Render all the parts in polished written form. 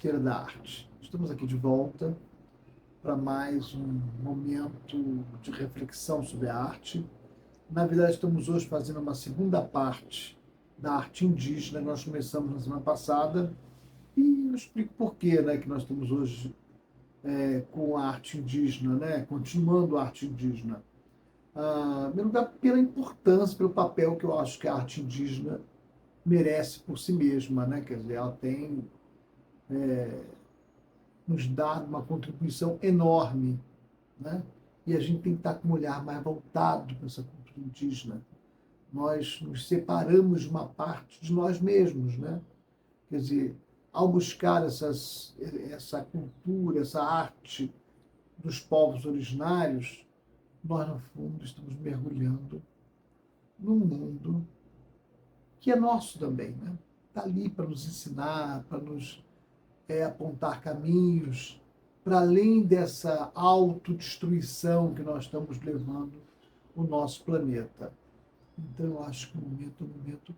Esteira da Arte. Estamos aqui de volta para mais um momento de reflexão sobre a arte. Na verdade, estamos hoje fazendo uma segunda parte da arte indígena. Nós começamos na semana passada e eu explico por que, que nós estamos hoje com a arte indígena, continuando a arte indígena. Em primeiro lugar, pela importância, pelo papel que eu acho que a arte indígena merece por si mesma, Quer dizer, ela tem nos dado uma contribuição enorme, E a gente tem que estar com um olhar mais voltado para essa cultura indígena. Nós nos separamos de uma parte de nós mesmos, Quer dizer, ao buscar essa cultura, essa arte dos povos originários, nós, no fundo, estamos mergulhando num mundo que é nosso também, Está ali para nos ensinar, para nos apontar caminhos, para além dessa autodestruição que nós estamos levando o nosso planeta. Então, eu acho que o momento é um momento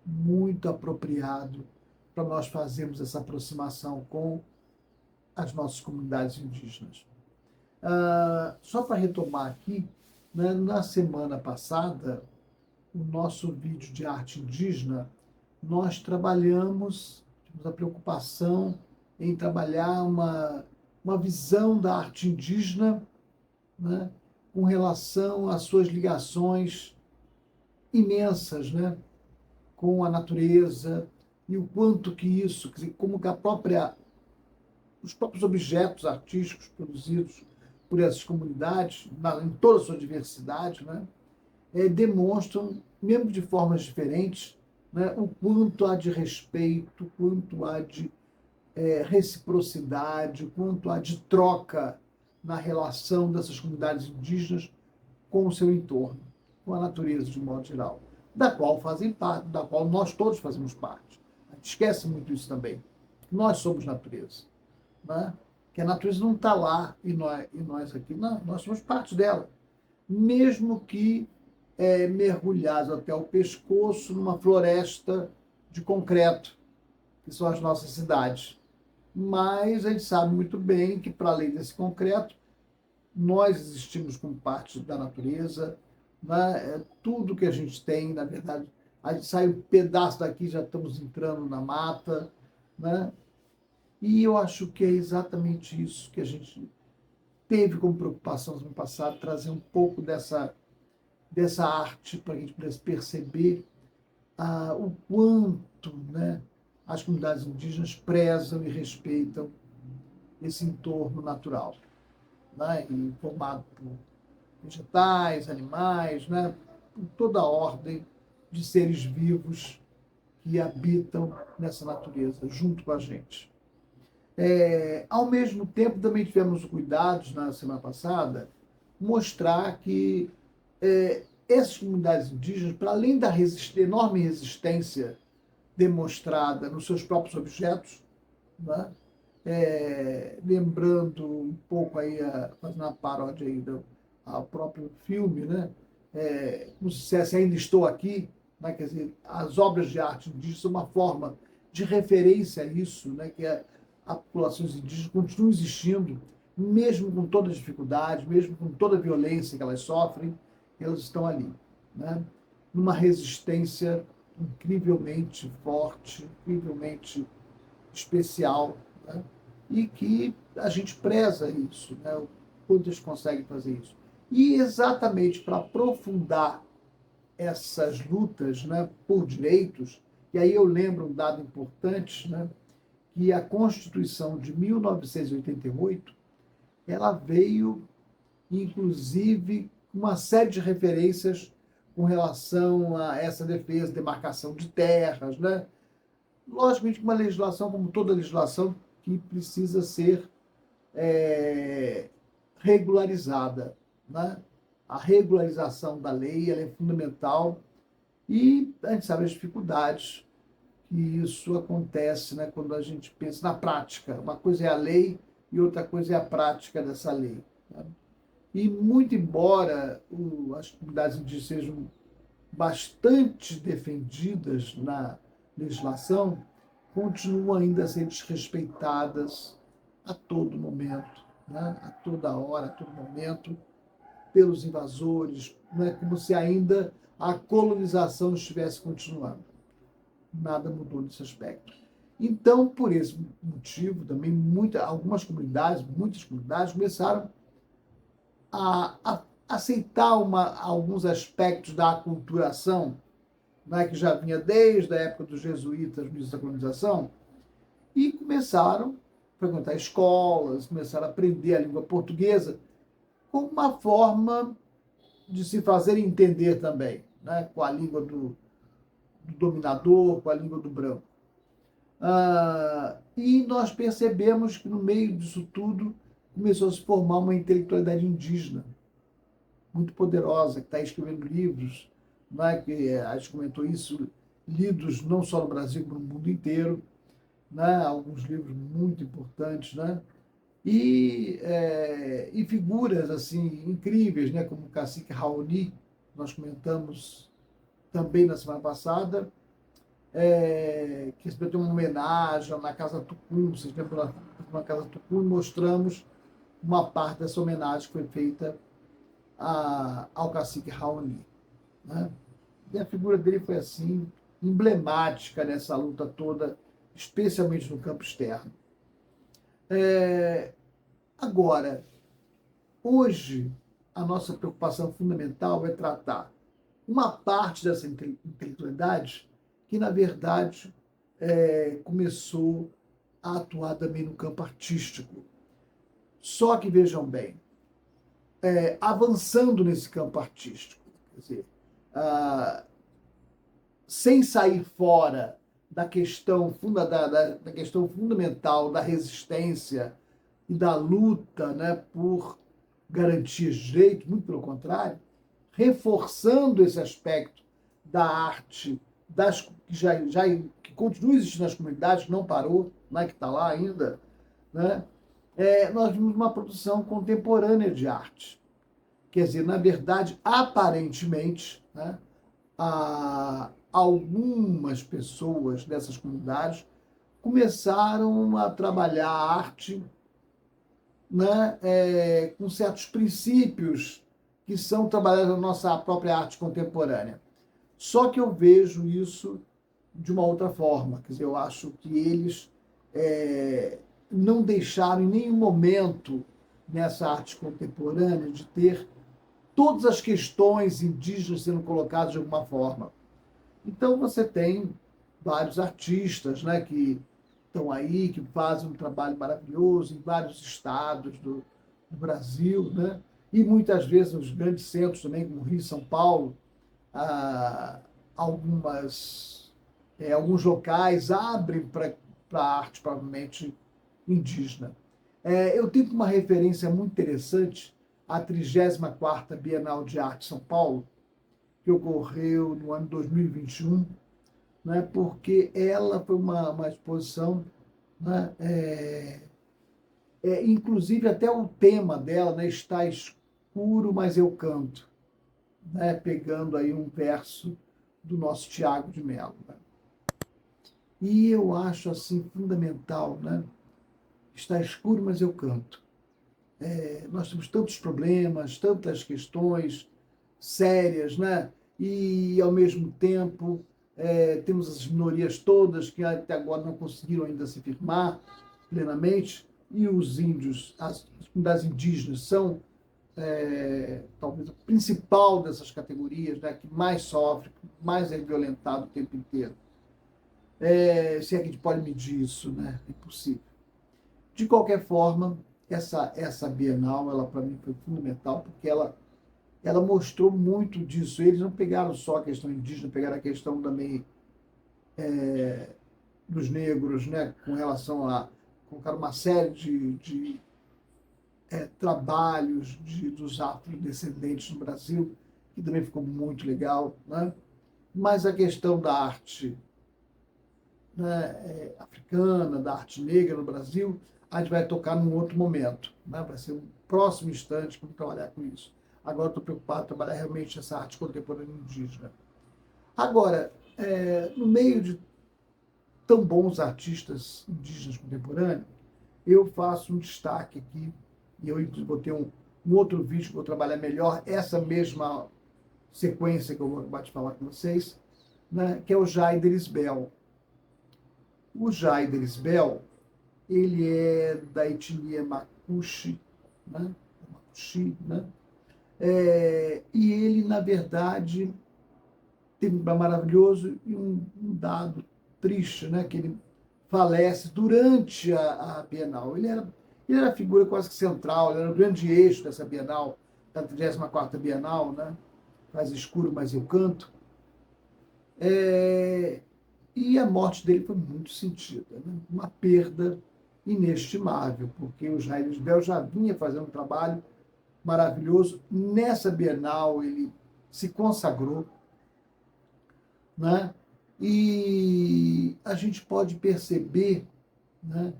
muito apropriado para nós fazermos essa aproximação com as nossas comunidades indígenas. Só para retomar aqui, na semana passada, o nosso vídeo de arte indígena, nós tivemos a preocupação em trabalhar uma visão da arte indígena, com relação às suas ligações imensas, com a natureza e o quanto que isso, quer dizer, como que os próprios objetos artísticos produzidos por essas comunidades, em toda a sua diversidade, demonstram, mesmo de formas diferentes, o quanto há de respeito, o quanto há de reciprocidade, o quanto há de troca na relação dessas comunidades indígenas com o seu entorno, com a natureza de um modo geral, da qual fazem parte, da qual nós todos fazemos parte. A gente esquece muito isso também. Nós somos natureza, que a natureza não está lá e nós aqui, não, nós somos parte dela, mesmo que mergulhados até o pescoço numa floresta de concreto, que são as nossas cidades. Mas a gente sabe muito bem que, para além desse concreto, nós existimos como parte da natureza, tudo que a gente tem, na verdade, a gente sai um pedaço daqui, já estamos entrando na mata, E eu acho que é exatamente isso que a gente teve como preocupação no ano passado, trazer um pouco dessa arte para que a gente pudesse perceber o quanto as comunidades indígenas prezam e respeitam esse entorno natural, formado por vegetais, animais, por toda a ordem de seres vivos que habitam nessa natureza, junto com a gente. Ao mesmo tempo, também tivemos cuidados, na semana passada, mostrar que essas comunidades indígenas, para além da enorme resistência demonstrada nos seus próprios objetos, lembrando um pouco aí, fazendo uma paródia aí ao próprio filme, como se dissesse Ainda Estou Aqui, quer dizer, as obras de arte indígena são uma forma de referência a isso, que as populações indígenas continuam existindo, mesmo com todas as dificuldades, mesmo com toda a violência que elas sofrem, elas estão ali, numa resistência incrivelmente forte, incrivelmente especial, e que a gente preza isso, o quanto eles conseguem fazer isso. E exatamente para aprofundar essas lutas por direitos, e aí eu lembro um dado importante, que a Constituição de 1988, ela veio, inclusive, com uma série de referências com relação a essa defesa, demarcação de terras, Logicamente, uma legislação, como toda legislação, que precisa ser regularizada, A regularização da lei ela é fundamental e a gente sabe as dificuldades que isso acontece, quando a gente pensa na prática. Uma coisa é a lei e outra coisa é a prática dessa lei. E muito embora as comunidades indígenas sejam bastante defendidas na legislação, continuam ainda a ser desrespeitadas a todo momento, né? A toda hora, a todo momento, pelos invasores, né? Como se ainda a colonização estivesse continuando. Nada mudou nesse aspecto. Então, por esse motivo, também algumas comunidades, muitas comunidades, começaram a aceitar alguns aspectos da aculturação, né, que já vinha desde a época dos jesuítas, no início da colonização, e começaram a frequentar escolas, começaram a aprender a língua portuguesa como uma forma de se fazer entender também, né, com a língua do dominador, com a língua do branco. E nós percebemos que no meio disso tudo começou a se formar uma intelectualidade indígena muito poderosa, que está escrevendo livros, né, que a gente comentou isso, lidos não só no Brasil, como no mundo inteiro, né, alguns livros muito importantes, né, e figuras assim incríveis, né, como o cacique Raoni, nós comentamos também na semana passada, que recebeu uma homenagem na Casa Tucum, vocês lembram, na Casa Tucum, mostramos uma parte dessa homenagem que foi feita ao cacique Raoni, né? E a figura dele foi assim, emblemática nessa luta toda, especialmente no campo externo. Agora, hoje, a nossa preocupação fundamental é tratar uma parte dessa intelectualidade que, na verdade, começou a atuar também no campo artístico. Só que, vejam bem, avançando nesse campo artístico, quer dizer, sem sair fora da questão, da questão fundamental da resistência e da luta, né, por garantias de direitos, muito pelo contrário, reforçando esse aspecto da arte, que continua existindo nas comunidades, que não parou, né, que está lá ainda, né, nós vimos uma produção contemporânea de arte. Quer dizer, na verdade, aparentemente, né, algumas pessoas dessas comunidades começaram a trabalhar a arte, né, com certos princípios que são trabalhados na nossa própria arte contemporânea. Só que eu vejo isso de uma outra forma. Quer dizer, eu acho que eles não deixaram em nenhum momento nessa arte contemporânea de ter todas as questões indígenas sendo colocadas de alguma forma. Então você tem vários artistas, né, que estão aí, que fazem um trabalho maravilhoso em vários estados do Brasil, né? E muitas vezes nos grandes centros também, como Rio e São Paulo, alguns locais abrem para a arte provavelmente indígena. Eu tenho uma referência muito interessante, a 34ª Bienal de Arte São Paulo, que ocorreu no ano 2021, né, porque ela foi uma exposição, né, inclusive até o tema dela, né, está escuro, mas eu canto, né, pegando aí um verso do nosso Tiago de Mello. Né? E eu acho assim fundamental, né? Está escuro, mas eu canto. Nós temos tantos problemas, tantas questões sérias, né? E, ao mesmo tempo, temos as minorias todas que até agora não conseguiram ainda se firmar plenamente, e os índios, as comunidades indígenas são talvez a principal dessas categorias, né, que mais sofre, mais é violentado o tempo inteiro. Se é que a gente pode medir isso, né? É impossível. De qualquer forma, essa Bienal, ela para mim foi fundamental, porque ela mostrou muito disso. Eles não pegaram só a questão indígena, pegaram a questão também dos negros, né, com relação a colocar uma série de trabalhos dos afrodescendentes no Brasil, que também ficou muito legal, né? Mas a questão da arte, né, africana, da arte negra no Brasil, a gente vai tocar num outro momento, né? Vai ser um próximo instante para trabalhar com isso. Agora estou preocupado em trabalhar realmente essa arte contemporânea indígena. Agora, no meio de tão bons artistas indígenas contemporâneos, eu faço um destaque aqui, e eu inclusive vou ter um outro vídeo que vou trabalhar melhor essa mesma sequência que eu vou acabar de falar com vocês, né, que é o Jaider Isbel. O Jaider Isbel, ele é da etnia Macuxi, né? Macuxi, né? E ele, na verdade, teve um maravilhoso e um dado triste, né? Que ele falece durante a Bienal. Ele era a figura quase que central, ele era o grande eixo dessa Bienal, da 34ª Bienal, né? Faz escuro, mas eu canto. E a morte dele foi muito sentida, né? Uma perda inestimável, porque o Jair Isbel já vinha fazendo um trabalho maravilhoso. Nessa Bienal ele se consagrou, né? E a gente pode perceber, né,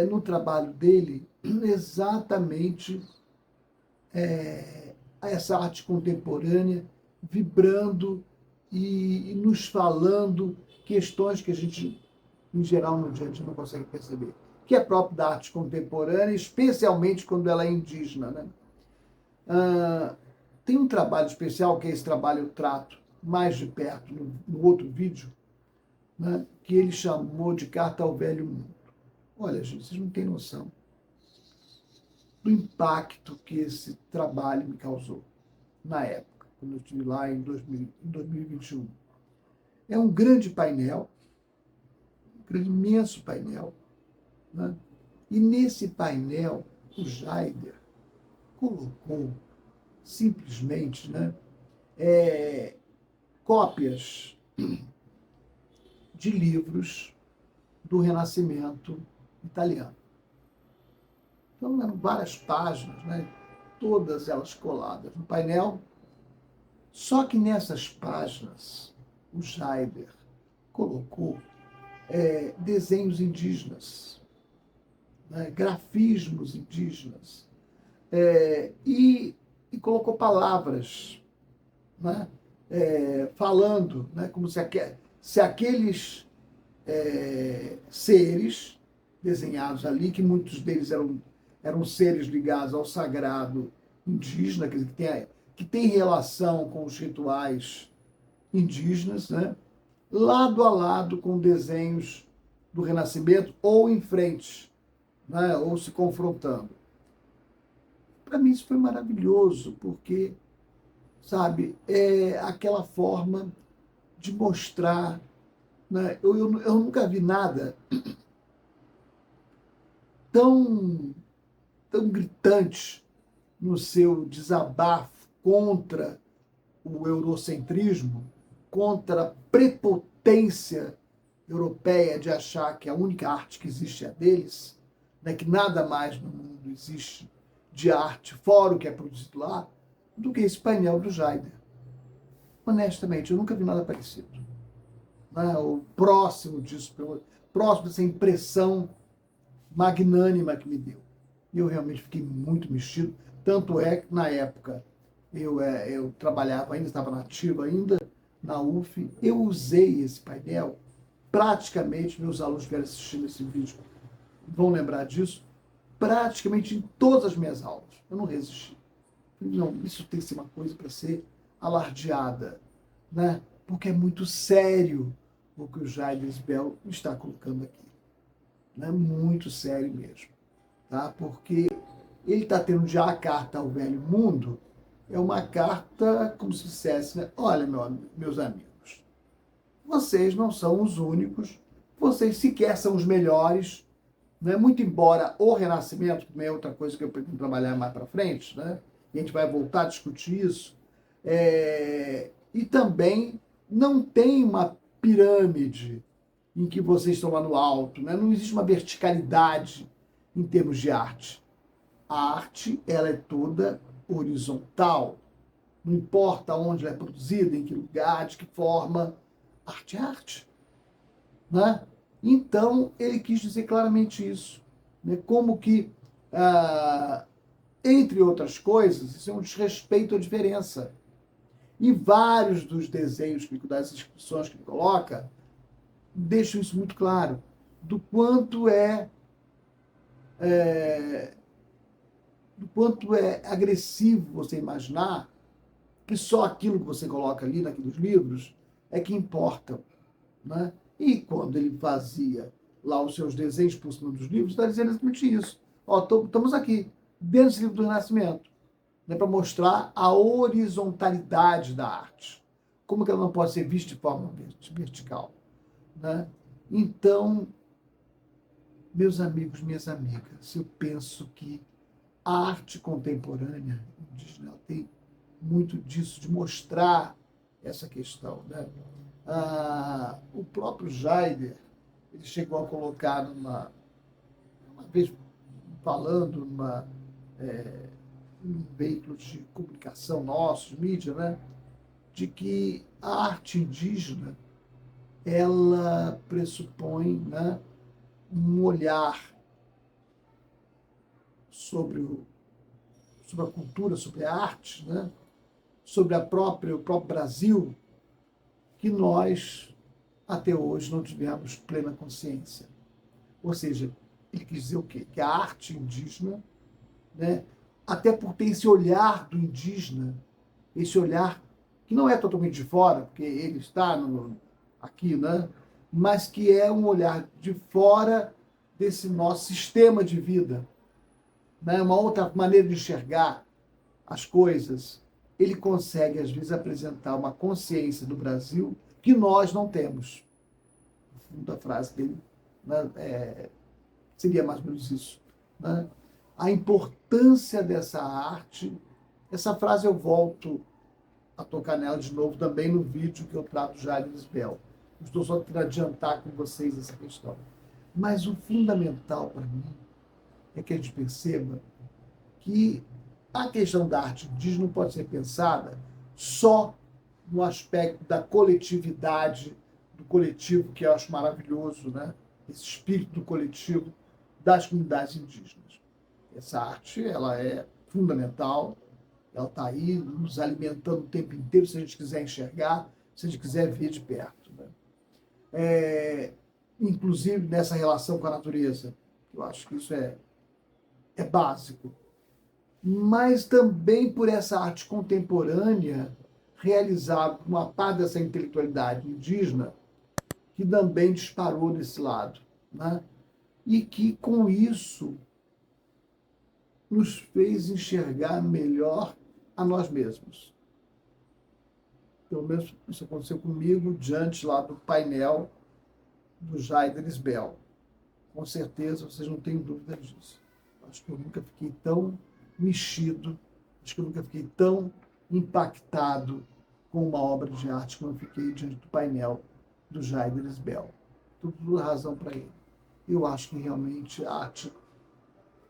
no trabalho dele exatamente essa arte contemporânea vibrando e nos falando questões que a gente, em geral, no dia a dia não consegue perceber, que é próprio da arte contemporânea, especialmente quando ela é indígena, né? Tem um trabalho especial, que é esse trabalho eu trato mais de perto no outro vídeo, né, que ele chamou de Carta ao Velho Mundo. Olha, gente, vocês não têm noção do impacto que esse trabalho me causou na época, quando eu estive lá em 2021. É um grande painel, um imenso painel, né? E nesse painel, o Jaider colocou simplesmente, né, cópias de livros do Renascimento italiano. Então eram várias páginas, né, todas elas coladas no painel. Só que nessas páginas, o Jaider colocou desenhos indígenas, né, grafismos indígenas, e colocou palavras, né, falando, né, como se aqueles seres desenhados ali, que muitos deles eram seres ligados ao sagrado indígena, quer dizer, que tem relação com os rituais indígenas, né, lado a lado com desenhos do Renascimento, ou em frente, né, ou se confrontando. Para mim isso foi maravilhoso, porque, sabe, é aquela forma de mostrar, né, eu nunca vi nada tão gritante no seu desabafo contra o eurocentrismo, contra a prepotência europeia de achar que a única arte que existe é a deles, né, que nada mais no mundo existe de arte, fora o que é produzido lá, do que esse painel do Jaider. Honestamente, eu nunca vi nada parecido. Né? O próximo disso, próximo dessa impressão magnânima que me deu. E eu realmente fiquei muito mexido. Tanto é que, na época, eu trabalhava ainda, estava nativa ainda, na UF, eu usei esse painel, praticamente, meus alunos que estiverem assistindo esse vídeo vão lembrar disso, praticamente em todas as minhas aulas. Eu não resisti. Não, isso tem que ser uma coisa para ser alardeada, né? Porque é muito sério o que o Jaider Isbel está colocando aqui. Né? Muito sério mesmo. Tá? Porque ele está tendo já a carta ao velho mundo, é uma carta, como se dissesse, né? Olha, meus amigos, vocês não são os únicos, vocês sequer são os melhores, né? Muito embora o Renascimento, que é outra coisa que eu pretendo trabalhar mais para frente, né? E a gente vai voltar a discutir isso, e também não tem uma pirâmide em que vocês estão lá no alto, né? Não existe uma verticalidade em termos de arte. A arte, ela é toda horizontal. Não importa onde ela é produzida, em que lugar, de que forma, arte é arte. Né? Então, ele quis dizer claramente isso. Né? Como que, entre outras coisas, isso é um desrespeito à diferença. E vários dos desenhos, das inscrições que ele coloca, deixam isso muito claro, do quanto do quanto é agressivo você imaginar que só aquilo que você coloca ali naqueles livros é que importa, né? E quando ele fazia lá os seus desenhos por cima dos livros, está dizendo exatamente isso. Ó, estamos aqui, dentro desse livro do Renascimento, né, para mostrar a horizontalidade da arte. Como que ela não pode ser vista de forma vertical, né? Então, meus amigos, minhas amigas, eu penso que a arte contemporânea indígena tem muito disso, de mostrar essa questão, né? O próprio Jaider, ele chegou a colocar uma vez falando em veículos de comunicação nossos, de mídia, né? De que a arte indígena ela pressupõe, né, um olhar sobre, sobre a cultura, sobre a arte, né, sobre o próprio Brasil, que nós, até hoje, não tivemos plena consciência. Ou seja, ele quis dizer o quê? Que a arte indígena, né, até por ter esse olhar do indígena, esse olhar que não é totalmente de fora, porque ele está aqui, né, mas que é um olhar de fora desse nosso sistema de vida, né, uma outra maneira de enxergar as coisas. Ele consegue, às vezes, apresentar uma consciência do Brasil que nós não temos. O fundo da frase dele, né, seria mais ou menos isso, né? A importância dessa arte, essa frase eu volto a tocar nela de novo também no vídeo que eu trato já de Lisbel. Estou só tentando adiantar com vocês essa questão. Mas o fundamental para mim é que a gente perceba que a questão da arte indígena não pode ser pensada só no aspecto da coletividade, do coletivo, que eu acho maravilhoso, né? Esse espírito do coletivo das comunidades indígenas. Essa arte, ela é fundamental, ela está aí nos alimentando o tempo inteiro, se a gente quiser enxergar, se a gente quiser ver de perto, né? Inclusive nessa relação com a natureza, eu acho que isso é básico, mas também por essa arte contemporânea realizada por uma parte dessa intelectualidade indígena que também disparou desse lado, né? E que com isso nos fez enxergar melhor a nós mesmos. Pelo menos isso aconteceu comigo diante lá do painel do Jaider Lisbel. Com certeza vocês não têm dúvida disso. Acho que eu nunca fiquei tão mexido, acho que eu nunca fiquei tão impactado com uma obra de arte como eu fiquei diante do painel do Jaider Lisbel. Tudo razão para ele. Eu acho que realmente a arte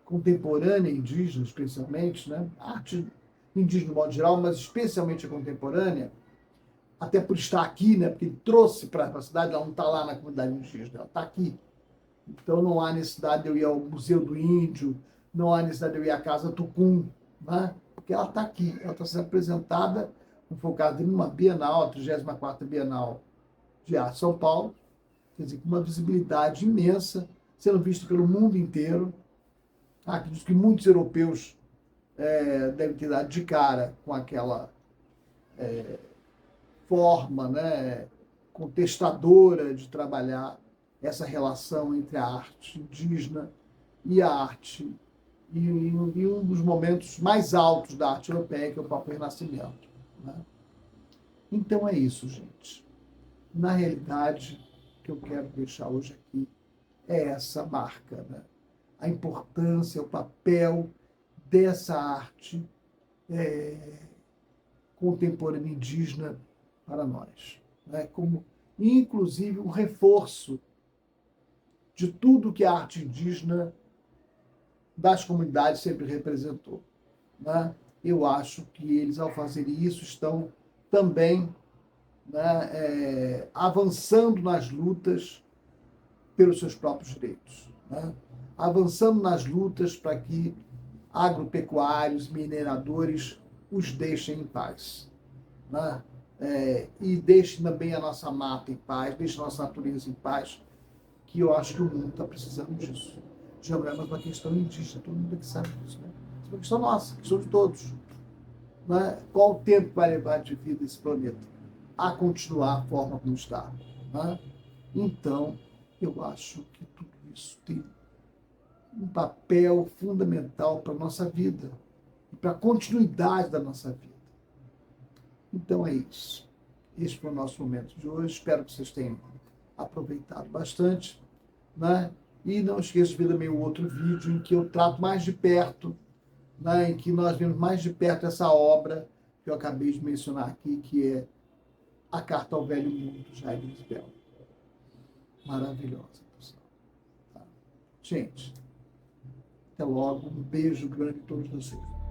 contemporânea indígena, especialmente, né? A arte indígena de modo geral, mas especialmente a contemporânea, até por estar aqui, né? Porque ele trouxe para a cidade, ela não está lá na comunidade indígena, ela está aqui. Então não há necessidade de eu ir ao Museu do Índio, não há necessidade de eu ir à Casa Tucum, né? Porque ela está aqui, ela está sendo apresentada, focada em uma Bienal, a 34ª Bienal de Arte de São Paulo, quer dizer, com uma visibilidade imensa, sendo vista pelo mundo inteiro. Acredito que muitos europeus devem ter dado de cara com aquela forma, né, contestadora de trabalhar essa relação entre a arte indígena e a arte, e um dos momentos mais altos da arte europeia, que é o próprio Renascimento, né? Então é isso, gente. Na realidade, o que eu quero deixar hoje aqui é essa marca, né? A importância, o papel dessa arte contemporânea indígena para nós, né? Como, inclusive, um reforço de tudo que a arte indígena das comunidades sempre representou, né? Eu acho que eles, ao fazerem isso, estão também, né, avançando nas lutas pelos seus próprios direitos, né? Avançando nas lutas para que agropecuários, mineradores os deixem em paz, né? e deixe também a nossa mata em paz, deixe a nossa natureza em paz, que eu acho que o mundo está precisando disso. Já não é mais uma questão indígena, todo mundo aqui sabe disso, né? Isso é uma questão nossa, questão de todos. Né? Qual o tempo vai levar de vida esse planeta a continuar a forma como está? Né? Então, eu acho que tudo isso tem um papel fundamental para a nossa vida e para a continuidade da nossa vida. Então é isso. Este foi o nosso momento de hoje. Espero que vocês tenham aproveitado bastante. Né? E não esqueça de ver também o outro vídeo em que eu trato mais de perto, né? Em que nós vemos mais de perto essa obra que eu acabei de mencionar aqui, que é A Carta ao Velho Mundo, de Jair Bell. Maravilhosa, pessoal. Tá? Gente, até logo. Um beijo grande a todos vocês.